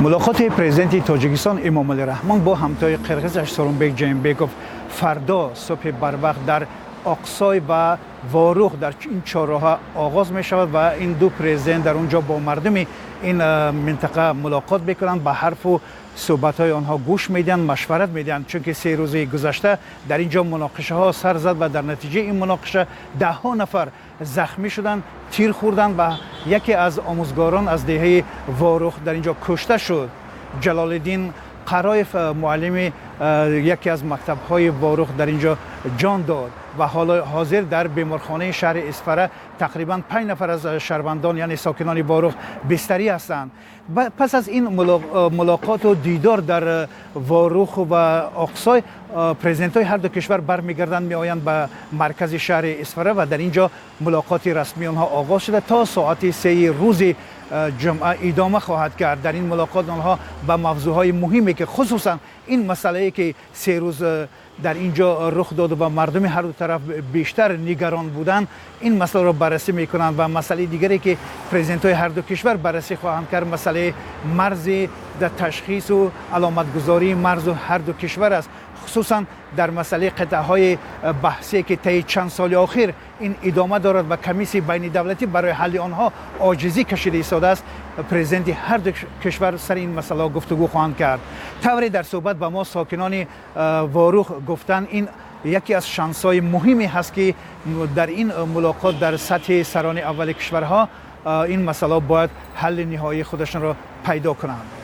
ملاقات پرزیدنت تاجیکستان امامعلی رحمان با همتای قرقیزش سورونبek جیمبکوف فردا صبح بروقت در آقسای و واروخ در این چهارراه آغاز می شود و این دو پرزیدنت در اونجا با مردم این منطقه ملاقات میکنند، به حرف و صحبت های آنها گوش میدن، مشورت میدن، چون که 3 روز گذشته در اینجا مناقشه ها سر زد و در نتیجه این مناقشه 10 نفر زخمی شدند، تیر خوردند و یکی از آموزگاران از دهه واروخ در اینجا کشته شد. جلال الدین قرایف معلم یکی از مکتب های واروخ در اینجا جان داد و حالا حاضر در بیمارخانه شهر اسفره تقریبا 5 نفر از شهروندان یعنی ساکنان واروخ بستری هستند. پس از این ملاقات و دیدار در واروخ و آقسای، پرزیدنت های هر دو کشور برمیگردند میآیند به مرکز شهر اسفره و در اینجا ملاقات رسمی آنها آغاز شده تا ساعت 3 روز جمعه ادامه خواهد کرد. در این ملاقات آنها به موضوعهای مهمی که خصوصا این مسئله که 3 روز در اینجا رخ داد و مردم هر دو طرف بیشتر نگران بودند این مسئله را بررسی میکنند و مسئله دیگری که پرزیدنت های هر دو کشور بررسی خواهند کرد مسئله مرز در تشخیص و علامت گذاری مرز هر دو کشور است، خصوصا در مسئله قطعه های بحثی که طی چند سال اخیر این ادامه دارد و کمیسیون بین دولتی برای حل آنها عاجزی کشیده ایستاده است. پرزیدنت هر دو کشور سر این مسئله گفتگو خواهند کرد. طوری در صحبت با ما ساکنان واروخ گفتن این یکی از شانس‌های مهمی هست که در این ملاقات در سطح سران اول کشورها این مسئله باید حل نهایی خودشان را پیدا کنند.